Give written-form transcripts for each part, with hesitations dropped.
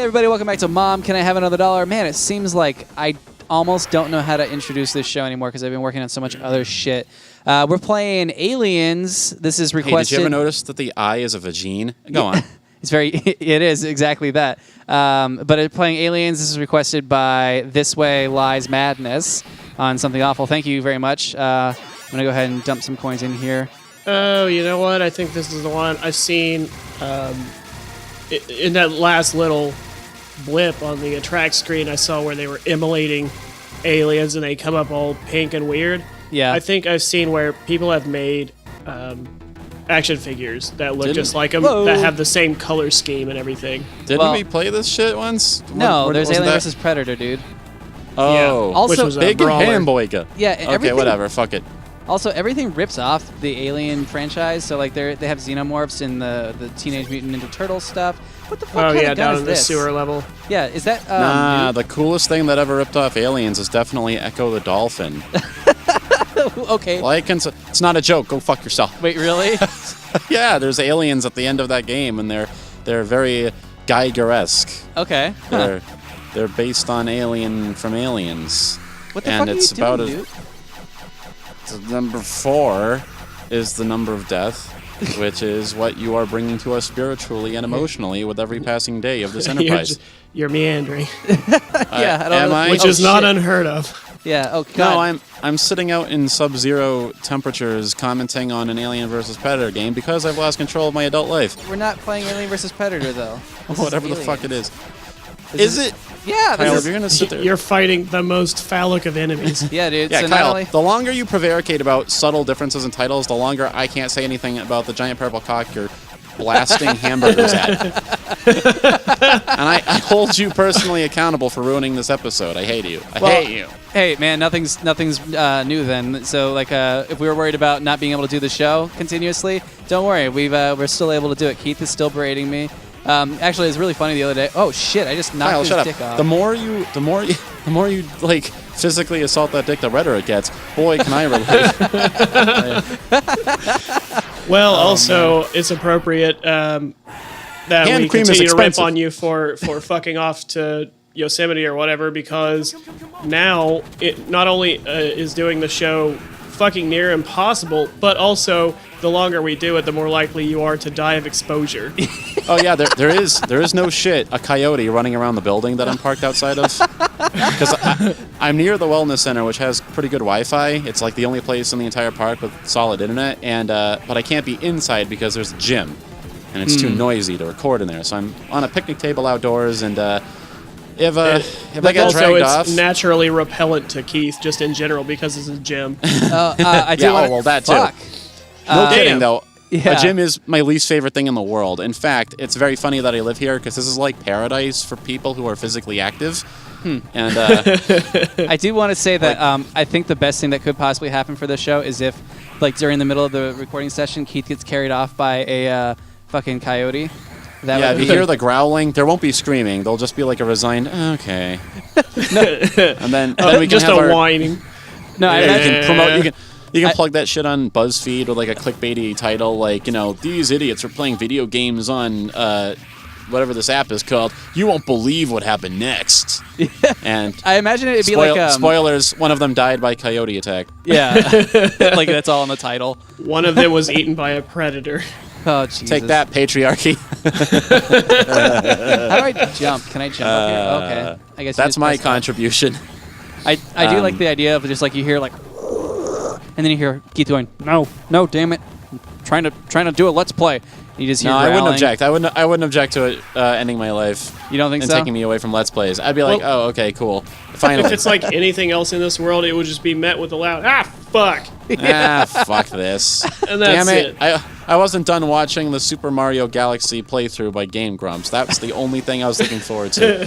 everybody, welcome back to Mom, Can I Have Another Dollar? Man, it seems like I almost don't know how to introduce this show anymore because I've been working on so much other shit. We're playing Aliens. This is requested. Hey, did you ever notice that the eye is a vagine? Go on. It's it is exactly that. But playing Aliens, this is requested by This Way Lies Madness on Something Awful. Thank you very much. I'm going to go ahead and dump some coins in here. Oh, you know what? I think this is the one I've seen in that last little blip on the attract screen. I saw where they were emulating aliens and they come up all pink and weird. Yeah. I think I've seen where people have made action figures that look just like them, that have the same color scheme and everything. Didn't we play this shit once? No, there's Alien vs. Predator, dude. Oh. Yeah. Also, which was a big brawler. hamburger. Yeah, Okay, whatever. Fuck it. Also, everything rips off the Alien franchise. So, like, they have xenomorphs in the Teenage Mutant Ninja Turtle stuff. What the fuck kind of gun down is in the this? sewer level. Yeah, is that... Nah, the coolest thing that ever ripped off Aliens is definitely Echo the Dolphin. Okay. It's not a joke. Go fuck yourself. Wait, really? Yeah, there's aliens at the end of that game, and they're very Geiger-esque. Okay. They're based on Alien from Aliens. What the fuck are you doing, dude? Number 4 is the number of death, which is what you are bringing to us spiritually and emotionally with every passing day of this enterprise. You're meandering. Yeah, I don't know. Which is not unheard of. Yeah, oh god. No, I'm sitting out in sub-zero temperatures commenting on an Alien vs. Predator game because I've lost control of my adult life. We're not playing Alien vs. Predator, though. Whatever the fuck it is. Is it? Yeah, Kyle, if you're gonna sit there. You're fighting the most phallic of enemies. Yeah, dude. Yeah, so Kyle, the longer you prevaricate about subtle differences in titles, the longer I can't say anything about the giant purple cock you're blasting hamburgers at. And I hold you personally accountable for ruining this episode. I hate you. I hate you. Hey, man, nothing's new then. So, like, if we were worried about not being able to do the show continuously, don't worry. We're still able to do it. Keith is still berating me. Actually, it's really funny the other day. Oh shit! I just knocked his dick off. The more you like physically assault that dick, the redder it gets. Boy, can I relate. Well, it's appropriate that we continue to rip on you for fucking off to Yosemite or whatever, because now it not only is doing the show fucking near impossible, but also the longer we do it, the more likely you are to die of exposure. Oh yeah, there is no shit a coyote running around the building that I'm parked outside of, because I'm near the wellness center, which has pretty good Wi-Fi. It's like the only place in the entire park with solid internet, and but I can't be inside because there's a gym, and it's too noisy to record in there. So I'm on a picnic table outdoors, and if I get dragged off, it's naturally repellent to Keith just in general because it's a gym. I do well, that fuck. too. No kidding, though. Yeah. A gym is my least favorite thing in the world. In fact, it's very funny that I live here because this is like paradise for people who are physically active. And I do want to say that I think the best thing that could possibly happen for this show is if, like, during the middle of the recording session, Keith gets carried off by a fucking coyote. If you hear the growling, there won't be screaming. There'll just be like a resigned, okay. And then we can just have a whining. No, I you can promote. You can plug that shit on BuzzFeed with like a clickbaity title, like, these idiots are playing video games on whatever this app is called. You won't believe what happened next. And I imagine it'd be like spoilers. One of them died by coyote attack. Yeah, like that's all in the title. One of them was eaten by a predator. Oh, Jesus. Take that, patriarchy. How do I jump? Can I jump up here? Okay. I guess that's my contribution. I do like the idea of just like you hear like, and then you hear Keith going, no, damn it, I'm trying to do a let's play. You just hear growling. I wouldn't object. I wouldn't object to it ending my life. You don't think and so? taking me away from let's plays. I'd be like, oh, okay, cool. Finally. If it's like anything else in this world, it would just be met with a loud fuck. Fuck this. And that's damn it. I wasn't done watching the Super Mario Galaxy playthrough by Game Grumps. That's the only thing I was looking forward to.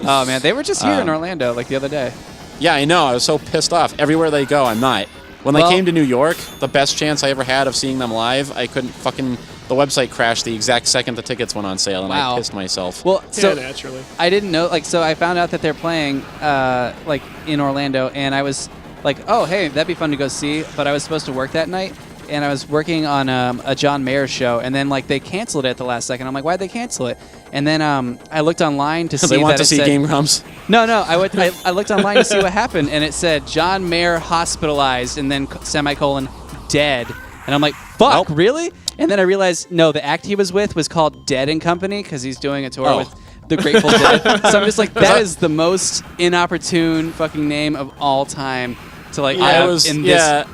Oh man, they were just here in Orlando like the other day. Yeah, I know. I was so pissed off. Everywhere they go, I'm not. When they came to New York, the best chance I ever had of seeing them live, I couldn't fucking... The website crashed the exact second the tickets went on sale, and I pissed myself. Well, so naturally. I didn't know... so I found out that they're playing, in Orlando, and I was like, oh, hey, that'd be fun to go see, but I was supposed to work that night. and I was working on a John Mayer show, and then like they canceled it at the last second. I'm like, why'd they cancel it? And then I looked online to see they want that to see said, Game Grumps. No, I looked online to see what happened, and it said John Mayer hospitalized, and then semicolon dead. And I'm like, fuck, Nope. really? And then I realized, no, the act he was with was called Dead and Company because he's doing a tour with the Grateful Dead. So I'm just like, that is the most inopportune fucking name of all time to like have in this.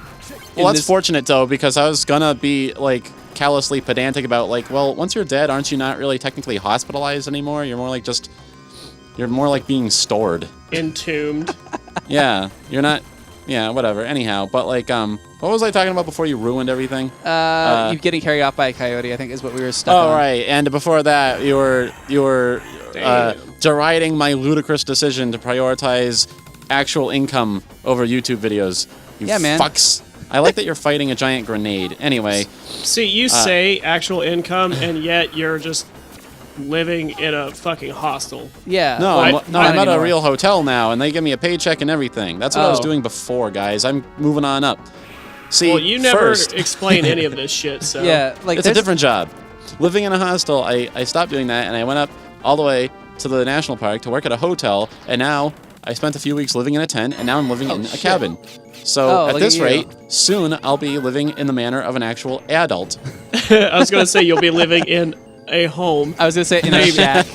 Well, that's fortunate though, because I was gonna be like callously pedantic about like, well, once you're dead, aren't you not really technically hospitalized anymore? You're more like being stored. Entombed. Yeah, you're not. Yeah, whatever. Anyhow, but like, what was I talking about before you ruined everything? You getting carried off by a coyote, I think, is what we were stuck on. Oh, right. And before that, you were deriding my ludicrous decision to prioritize actual income over YouTube videos. You man. Fucks. I like that you're fighting a giant grenade. Anyway. See, you say actual income, and yet you're just living in a fucking hostel. Yeah. No, I'm at anymore. a real hotel now, and they give me a paycheck and everything. That's what I was Oh. doing before, guys. I'm moving on up. See, Well, you never first, explain any of this shit, so... Yeah, like it's a there's- different job. Living in a hostel, I stopped doing that, and I went up all the way to the national park to work at a hotel, and now I spent a few weeks living in a tent, and now I'm living in a cabin. So at look this at you. rate, soon I'll be living in the manner of an actual adult. I was going to say you'll be living in a home, I was gonna say in a shack,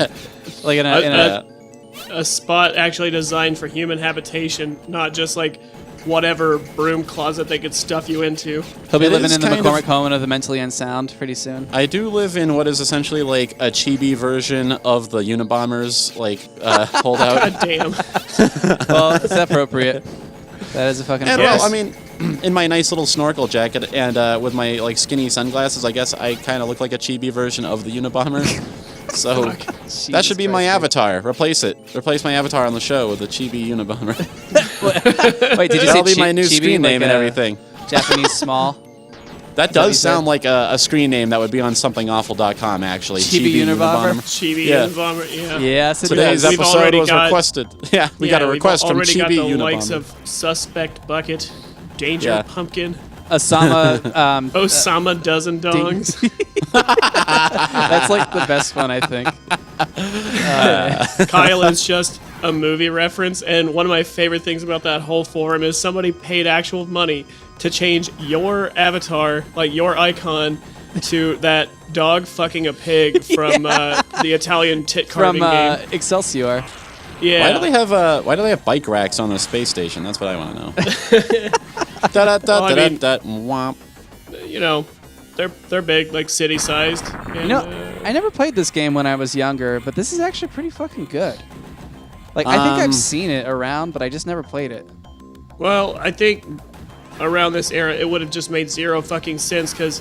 like in a spot actually designed for human habitation, not just like whatever broom closet they could stuff you into. he'll be It living is in the kind McCormick home of the mentally unsound pretty soon. I do live in what is essentially like a chibi version of the Unabombers, like holdout. God damn. Well, it's appropriate. That is a fucking. And Yes. well, I mean, in my nice little snorkel jacket and with my like skinny sunglasses, I guess I kind of look like a chibi version of the Unabomber. So that should be my avatar. Replace it. Replace my avatar on the show with the chibi Unabomber. Wait, did you That'll say be my new chibi, screen like name and a everything. Japanese small. That what you does sound said? like a screen name that would be on somethingawful.com, actually. Chibi Unabomber? Chibi Yeah. Unabomber, yeah. Yes, it Today's does. We've episode already was got- requested. Yeah, we got a request we've from already Chibi got the Unabomber. likes of Suspect Bucket, Danger Yeah. Pumpkin, Osama. Osama Dozen Dongs. That's like the best one, I think. Kyle is just a movie reference, and one of my favorite things about that whole forum is somebody paid actual money to change your avatar, like your icon, to that dog fucking a pig from the Italian tit From carving game. Excelsior. Yeah. Why do they have bike racks on the space station? That's what I want to know. Well, I mean- Womp. You know, they're big, like city sized. You know, I never played this game when I was younger, but this is actually pretty fucking good. Like, I think I've seen it around, but I just never played it. Well, I think around this era, it would have just made zero fucking sense. Because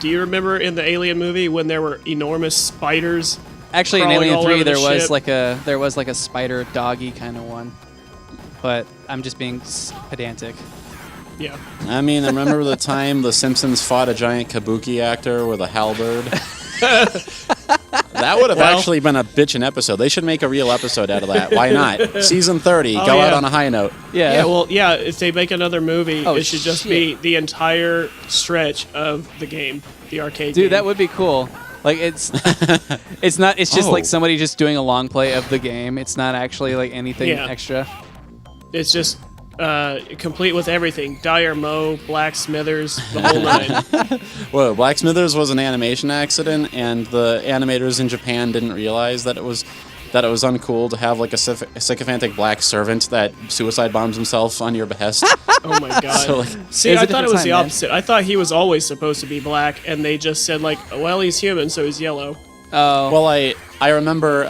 do you remember in the Alien movie when there were enormous spiders? Actually, in crawling Alien all 3, over the there was like a spider doggy kind of one. But I'm just being pedantic. Yeah. I mean, I remember the time The Simpsons fought a giant kabuki actor with a halberd. That would have actually been a bitchin' episode. They should make a real episode out of that. Why not? Season 30, go out yeah. on a high note. Yeah, well, yeah, if they make another movie, Oh, it should just be the entire stretch of the game, the arcade game. Dude, that would be cool. Like, it's just like somebody just doing a long play of the game. It's not actually like anything extra. It's just complete with everything. Dyer Moe, Black Smithers, the whole nine. Whoa, Black Smithers was an animation accident, and the animators in Japan didn't realize that it was uncool to have like a sycophantic black servant that suicide bombs himself on your behest. Oh my god. So, like, See, It was I a thought it different was the time, man. opposite. I thought he was always supposed to be black, and they just said like, well, he's human, so he's yellow. Oh. well, I remember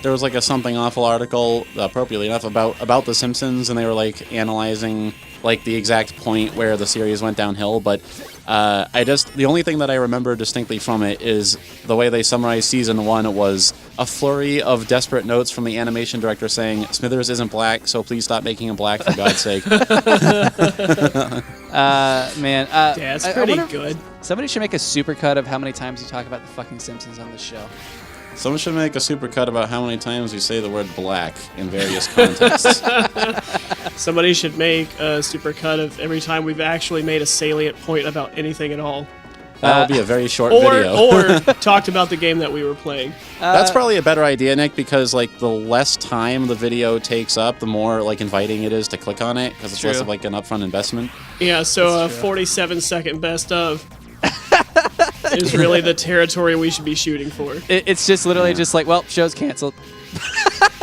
there was like a Something Awful article, appropriately enough, about The Simpsons, and they were like analyzing like the exact point where the series went downhill. But the only thing that I remember distinctly from it is the way they summarized season 1 was a flurry of desperate notes from the animation director saying, "Smithers isn't black, so please stop making him black for God's sake." Man. Yeah, it's I pretty wonder- good. Somebody should make a supercut of how many times you talk about the fucking Simpsons on the show. Someone should make a supercut about how many times we say the word black in various contexts. Somebody should make a supercut of every time we've actually made a salient point about anything at all. That would be a very short video. Or talked about the game that we were playing. That's probably a better idea, Nick, because like the less time the video takes up, the more like inviting it is to click on it, because it's less of like an upfront investment. Yeah, so a 47-second best of is really the territory we should be shooting for. It's just literally just like, well, show's canceled.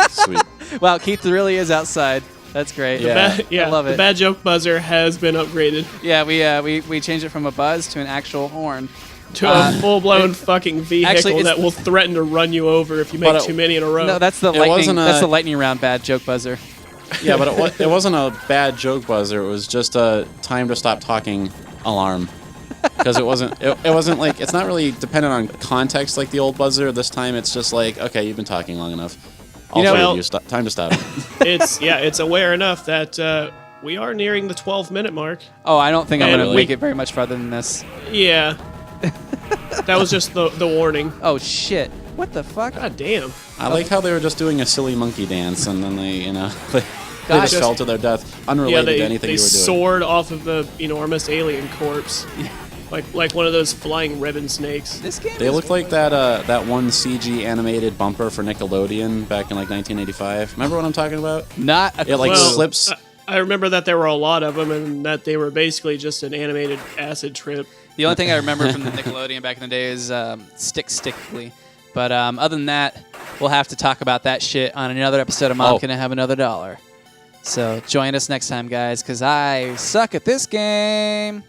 Sweet. Wow, Keith really is outside. That's great. Yeah. I love it. The bad joke buzzer has been upgraded Yeah, we changed it from a buzz to an actual horn. to a full-blown fucking vehicle actually, that will threaten to run you over if you make too many in a row. No, that's the lightning. That's the lightning round bad joke buzzer. Yeah, but it wasn't a bad joke buzzer. It was just a time to stop talking alarm. Because it wasn't like, it's not really dependent on context like the old buzzer. This time it's just like, okay, you've been talking long enough. Time to stop. It's aware enough that we are nearing the 12-minute mark. Oh, I don't think I'm going to make it very much farther than this. Yeah. That was just the warning. Oh, shit. What the fuck? God damn. I like how they were just doing a silly monkey dance, and then they just fell to their death, unrelated to anything you were doing. They soared off of the enormous alien corpse. Like one of those flying ribbon snakes. This game They look like that one CG animated bumper for Nickelodeon back in like 1985. Remember what I'm talking about? Not a It like Well, slips. I remember that there were a lot of them and that they were basically just an animated acid trip. The only thing I remember from the Nickelodeon back in the day is Stickly. But other than that, we'll have to talk about that shit on another episode of Mom Can I Have Another $1. So join us next time, guys, because I suck at this game.